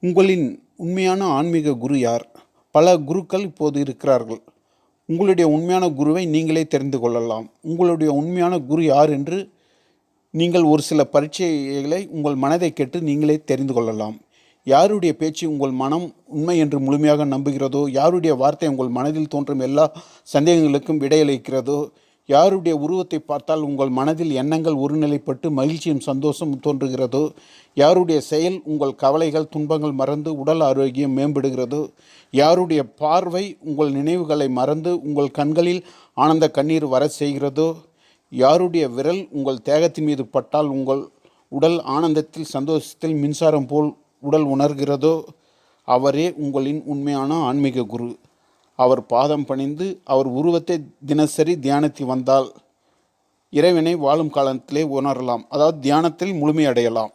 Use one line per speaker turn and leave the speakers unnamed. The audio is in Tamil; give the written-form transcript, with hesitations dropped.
உங்களின் உண்மையான ஆன்மீக குரு யார்? பல குருக்கள் இப்போது இருக்கிறார்கள். உங்களுடைய உண்மையான குருவை நீங்களே தெரிந்து கொள்ளலாம். உங்களுடைய உண்மையான குரு யார் என்று நீங்கள் ஒரு சில பரீட்சைகளை உங்கள் மனதை கேட்டு நீங்களே தெரிந்து கொள்ளலாம். யாருடைய பேச்சு உங்கள் மனம் உண்மை என்று முழுமையாக நம்புகிறதோ, யாருடைய வார்த்தை உங்கள் மனதில் தோன்றும் எல்லா சந்தேகங்களுக்கும் விடையளிக்கிறதோ, யாருடைய உருவத்தை பார்த்தால் உங்கள் மனதில் எண்ணங்கள் ஒருநிலைப்பட்டு மகிழ்ச்சியும் சந்தோஷமும் தோன்றுகிறதோ, யாருடைய செயல் உங்கள் கவலைகள் துன்பங்கள் மறந்து உடல் ஆரோக்கியம் மேம்படுகிறதோ, யாருடைய பார்வை உங்கள் நினைவுகளை மறந்து உங்கள் கண்களில் ஆனந்த கண்ணீர் வர செய்கிறதோ, யாருடைய விரல் உங்கள் தேகத்தின் மீது பட்டால் உங்கள் உடல் ஆனந்தத்தில் சந்தோஷத்தில் மின்சாரம் போல் உடல் உணர்கிறதோ, அவரே உங்களின் உண்மையான ஆன்மீக குரு. அவர் பாதம் பணிந்து அவர் உருவத்தை தினசரி தியானத்தி வந்தால் இறைவனை வாழும் காலத்திலே உணரலாம். அதாவது தியானத்தில் முழுமையடையலாம்.